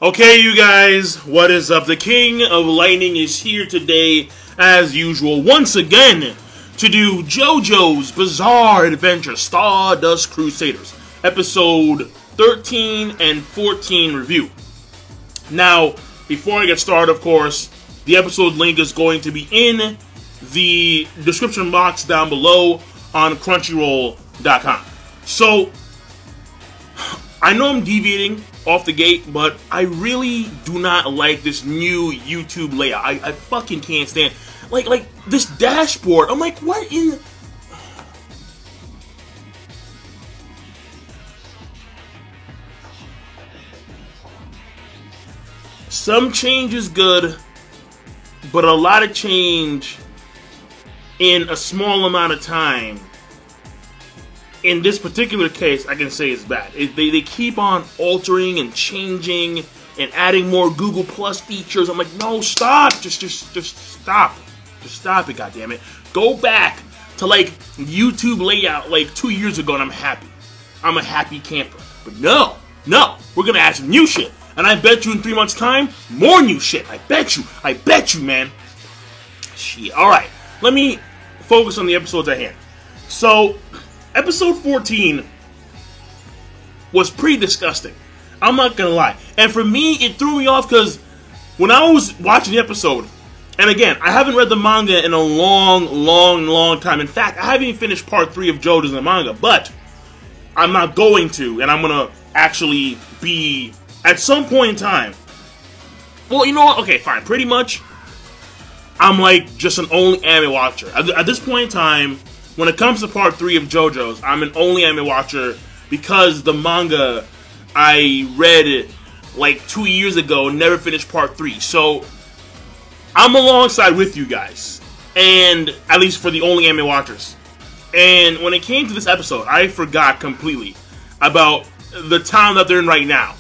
Okay, you guys, what is up? The King of Lightning is here today, as usual, once again, to do JoJo's Bizarre Adventure Stardust Crusaders, episode 13 and 14 review. Now, before I get started, of course, the episode link is going to be in the description box down below on Crunchyroll.com. So, I know I'm deviating off the gate, but I really do not like this new YouTube layout. I fucking can't stand like this dashboard. I'm like, what in? Some change is good, but a lot of change in a small amount of time. In this particular case, I can say it's bad. They keep on altering and changing and adding more Google Plus features. I'm like, no, stop. Just stop. Just stop it, goddammit. Go back to, like, YouTube layout, like, 2 years ago, and I'm happy. I'm a happy camper. But no. We're going to add some new shit. And I bet you in 3 months' time, more new shit. I bet you, man. Shit. Alright, let me focus on the episodes at hand. So, episode 14 was pretty disgusting. I'm not gonna lie. And for me, it threw me off because when I was watching the episode, and again, I haven't read the manga in a long time. In fact, I haven't even finished part 3 of JoJo's in the manga, but I'm not going to, and I'm gonna actually be, at some point in time, well, you know what? Okay, fine. Pretty much, I'm like just an only anime watcher. At this point in time, when it comes to part 3 of JoJo's, I'm an only anime watcher because the manga I read like 2 years ago never finished part 3. So I'm alongside with you guys, and at least for the only anime watchers. And when it came to this episode, I forgot completely about the town that they're in right now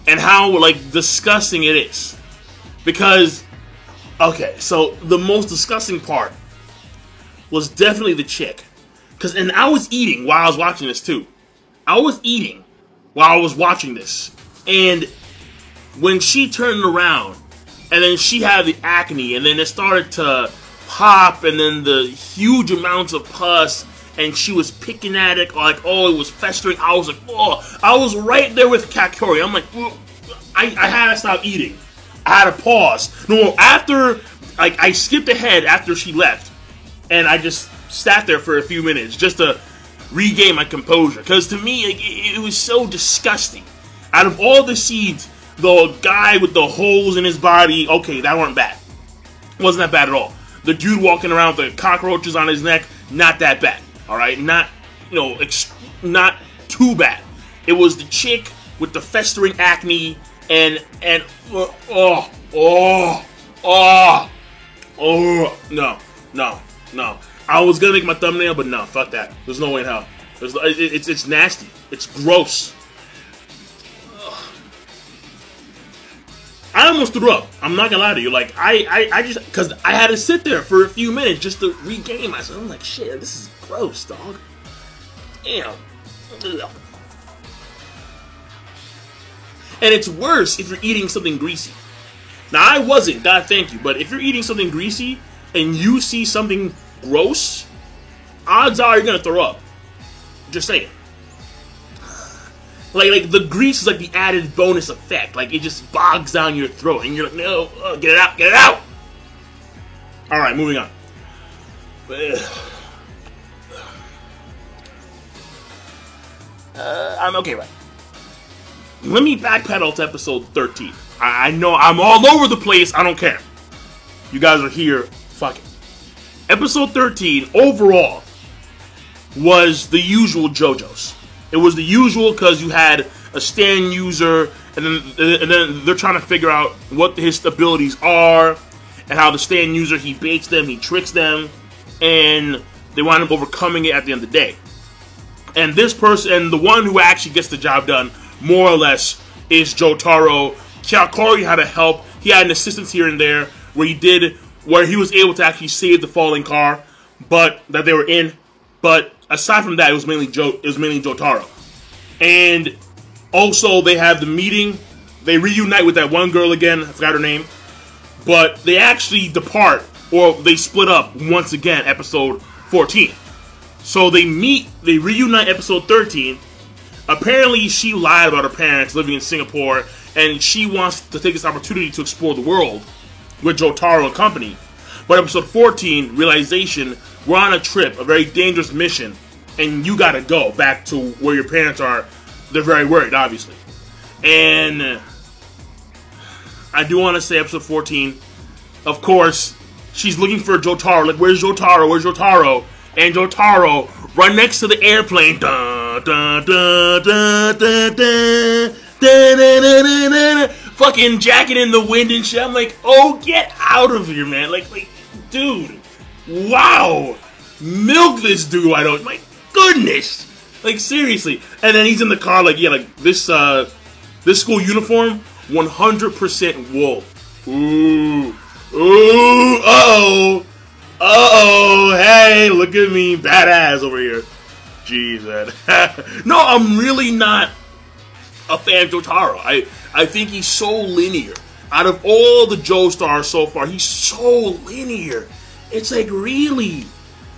and how like disgusting it is. Because, okay, so the most disgusting part was definitely the chick. And I was eating while I was watching this too. I was eating while I was watching this. And when she turned around, and then she had the acne, and then it started to pop, and then the huge amounts of pus, and she was picking at it, like, oh, it was festering. I was like, oh, I was right there with Kakori. I'm like, oh, I had to stop eating. I had to pause. No, after, like, I skipped ahead after she left. And I just sat there for a few minutes just to regain my composure. Because to me, it was so disgusting. Out of all the scenes, the guy with the holes in his body, okay, that weren't bad. Wasn't that bad at all. The dude walking around with the cockroaches on his neck, not that bad. Alright, not, not too bad. It was the chick with the festering acne and No. I was gonna make my thumbnail, but no, fuck that. There's no way in hell. It's nasty. It's gross. Ugh. I almost threw up. I'm not gonna lie to you. Like, I just, because I had to sit there for a few minutes just to regain myself. I'm like, shit, this is gross, dog. Damn. Ugh. And it's worse if you're eating something greasy. Now, I wasn't, God thank you, but if you're eating something greasy and you see something gross, odds are you're gonna throw up. Just saying. Like the grease is like the added bonus effect. Like, it just bogs down your throat, and you're like, no, get it out. All right, moving on. I'm okay, right? Let me backpedal to episode 13. I know I'm all over the place. I don't care. You guys are here. Fuck it. Episode 13, overall, was the usual JoJo's. It was the usual because you had a stand user, and then they're trying to figure out what his abilities are, and how the stand user, he baits them, he tricks them, and they wind up overcoming it at the end of the day. And this person, and the one who actually gets the job done, more or less, is Jotaro. Kakori had a help. He had an assistance here and there where he was able to actually save the falling car, but that they were in. But aside from that, it was mainly Jotaro. And also, they have the meeting They reunite with that one girl again. I forgot her name. But they actually depart, or they split up once again, episode 14. So they reunite episode 13. Apparently, she lied about her parents living in Singapore, and she wants to take this opportunity to explore the world with Jotaro and company. But episode 14, realization, we're on a trip, a very dangerous mission, and you gotta go back to where your parents are. They're very worried, obviously. And I do want to say episode 14, of course, she's looking for Jotaro. Like, where's Jotaro? Where's Jotaro? And Jotaro, right next to the airplane, dun, dun, dun, dun, dun, dun, dun, dun, dun, dun, fucking jacket in the wind and shit. I'm like, oh, get out of here, man. Like, dude, wow. Milk this dude, I don't, my goodness. Like, seriously. And then he's in the car, like, yeah, like, this school uniform, 100% wool. Ooh. Ooh, uh-oh. Uh-oh, hey, look at me, badass over here. Jeez, man. No, I'm really not a fan of Jotaro. I think he's so linear. Out of all the Joestars so far, he's so linear. It's like, really?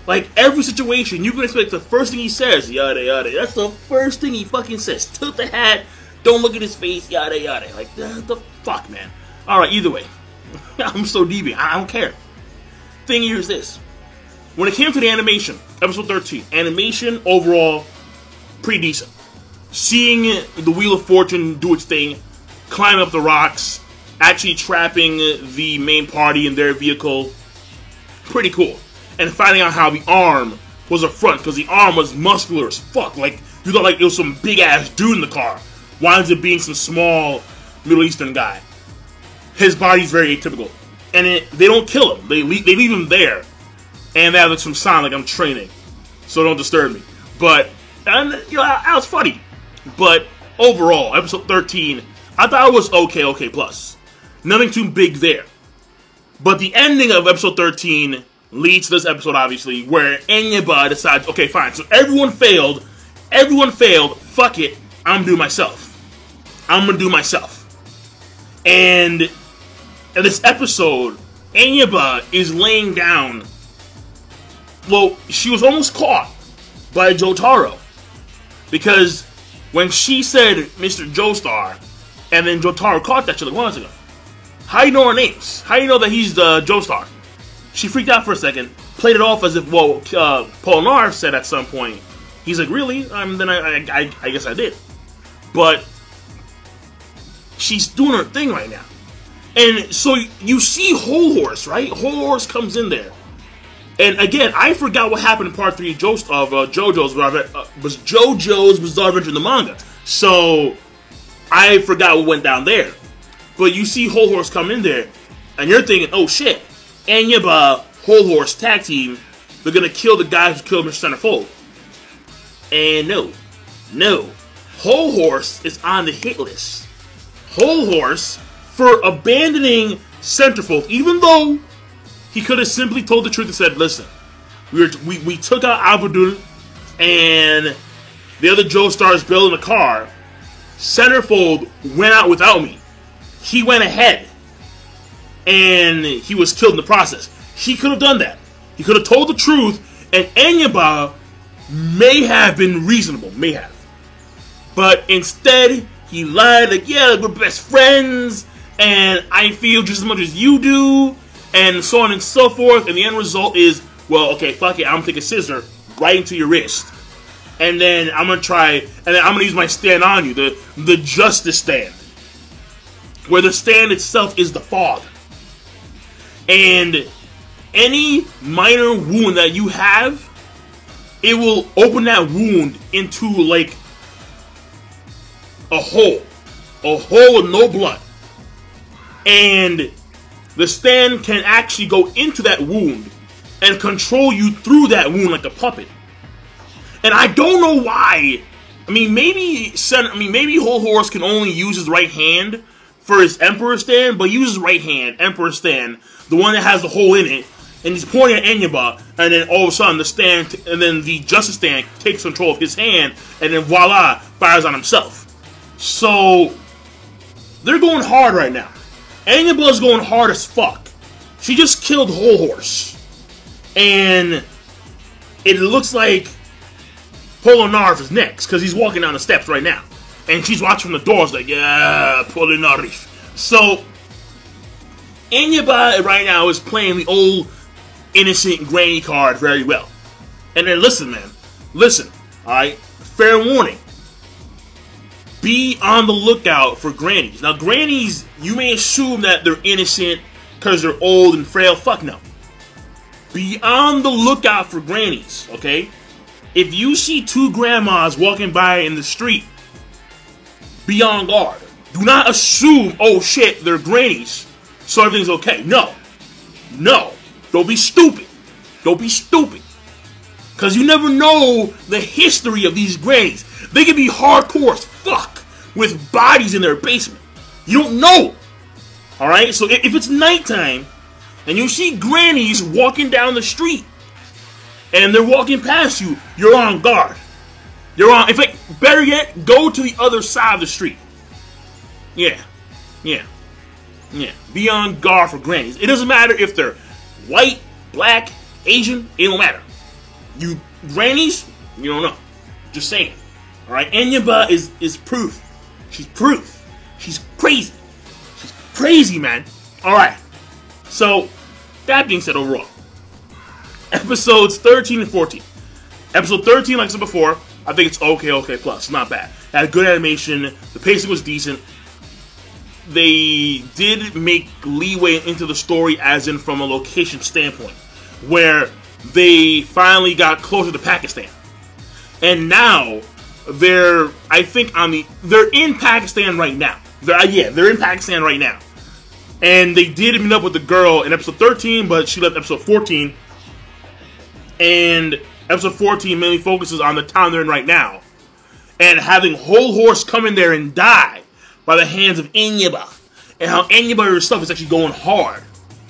Like, every situation, you can expect the first thing he says, yada, yada. That's the first thing he fucking says. Tilt the hat, don't look at his face, yada, yada. Like, the fuck, man. Alright, either way. I'm so deviant. I don't care. Thing here is this. When it came to the animation, episode 13, animation overall, pretty decent. Seeing the Wheel of Fortune do its thing, climb up the rocks, actually trapping the main party in their vehicle, pretty cool. And finding out how the arm was a front, because the arm was muscular as fuck. Like, you thought like it was some big ass dude in the car. Winds up being some small Middle Eastern guy. His body's very atypical. And they don't kill him. They leave him there. And they have like some sign like I'm training. So don't disturb me. But, and, you know, that was funny. But overall, episode 13, I thought it was okay plus. Nothing too big there. But the ending of episode 13 leads to this episode, obviously, where Enyaba decides, okay, fine. So everyone failed. Fuck it. I'm gonna do myself. And in this episode, Enyaba is laying down. Well, she was almost caught by Jotaro. Because when she said Mr. Joestar, and then Jotaro caught that shit like 1 month ago. How you know our names? How you know that he's the Joestar? She freaked out for a second, played it off as if, well, Polnareff said at some point. He's like, really? Then I guess I did. But she's doing her thing right now. And so you see Whole Horse, right? Whole Horse comes in there. And again, I forgot what happened in part 3 of JoJo's Bizarre Adventure in the manga. So I forgot what went down there. But you see Whole Horse come in there, and you're thinking, oh shit, Enyaba, Whole Horse tag team, they're gonna kill the guy who killed Mr. Centerfold. And no. Whole Horse is on the hit list. Whole Horse, for abandoning Centerfold, even though he could have simply told the truth and said, listen, we took out Abudul and the other Joestars building a car. Centerfold went out without me. He went ahead and he was killed in the process. He could have done that. He could have told the truth, and Enyaba may have been reasonable. May have. But instead, he lied like, yeah, we're best friends, and I feel just as much as you do, and so on and so forth, and the end result is, well, okay, fuck it, I'm gonna take a scissor right into your wrist, and then I'm gonna use my stand on you, the justice stand, where the stand itself is the fog, and any minor wound that you have, it will open that wound into like a hole with no blood, and the stand can actually go into that wound and control you through that wound like a puppet. And I don't know why. Maybe Whole Horse can only use his right hand for his Emperor stand, but use his right hand, Emperor stand, the one that has the hole in it, and he's pointing at Enyaba, and then all of a sudden the Justice Stand takes control of his hand, and then voila, fires on himself. So they're going hard right now. Anyaba's going hard as fuck. She just killed Whole Horse. And it looks like Polnareff is next, because he's walking down the steps right now. And she's watching from the doors like, yeah, Polnareff. So, Anyaba right now is playing the old innocent granny card very well. And then listen, man. Listen, alright? Fair warning. Be on the lookout for grannies. Now, grannies, you may assume that they're innocent because they're old and frail. Fuck no. Be on the lookout for grannies, okay? If you see two grandmas walking by in the street, be on guard. Do not assume, oh shit, they're grannies, so everything's okay. No. No. Don't be stupid. Don't be stupid. Because you never know the history of these grannies. They can be hardcore as fuck with bodies in their basement. You don't know. Alright? So if it's nighttime and you see grannies walking down the street and they're walking past you, you're on guard. You're on. In fact, better yet, go to the other side of the street. Yeah. Yeah. Yeah. Be on guard for grannies. It doesn't matter if they're white, black, Asian. It don't matter. You grannies, you don't know. Just saying. Alright? Anyaba is proof. She's proof. She's crazy. She's crazy, man. Alright. So, that being said, overall, episodes 13 and 14. Episode 13, like I said before, I think it's okay plus. It's not bad. It had good animation. The pacing was decent. They did make leeway into the story, as in from a location standpoint, where they finally got closer to Pakistan. And now, they're in Pakistan right now. They're in Pakistan right now. And they did meet up with the girl in episode 13, but she left episode 14. And episode 14 mainly focuses on the town they're in right now. And having Whole Horse come in there and die by the hands of Anyaba. And how Anyaba herself is actually going hard.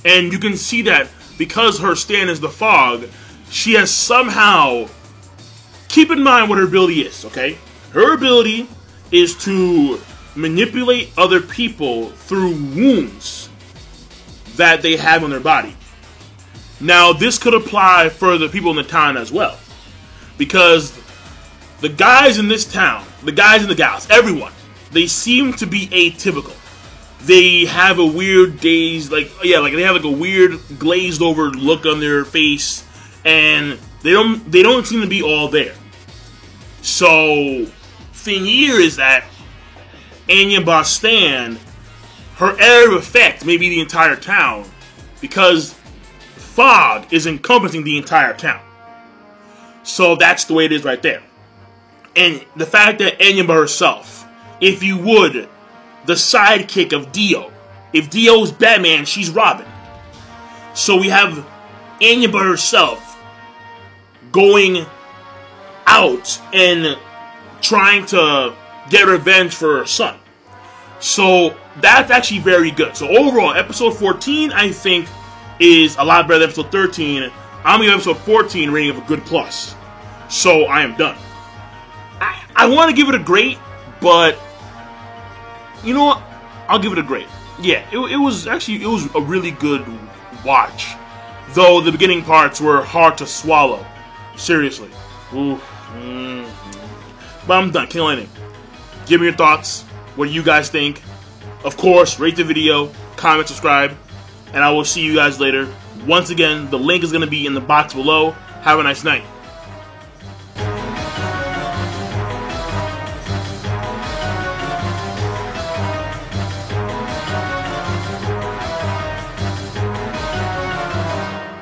And you can see that because her stand is the fog, she has somehow... Keep in mind what her ability is, okay? Her ability is to manipulate other people through wounds that they have on their body. Now, this could apply for the people in the town as well. Because the guys in this town, the guys and the gals, everyone, they seem to be atypical. They have a weird they have like a weird glazed over look on their face, and they don't seem to be all there. So, thing here is that Anyaba Stan, her area of effect may be the entire town, because fog is encompassing the entire town. So that's the way it is right there. And the fact that Anyaba herself, if you would, the sidekick of Dio. If Dio's Batman, she's Robin. So we have Anyaba herself going out and trying to get revenge for her son. So that's actually very good. So overall, episode 14, I think, is a lot better than episode 13. I'm going to give episode 14 rating of a good plus. So I am done. I want to give it a great, but you know what? I'll give it a great. Yeah, it was a really good watch. Though the beginning parts were hard to swallow. Seriously. Ooh. But I'm done. Kill anything. Give me your thoughts. What do you guys think? Of course, rate the video, comment, subscribe, and I will see you guys later. Once again, the link is going to be in the box below. Have a nice night.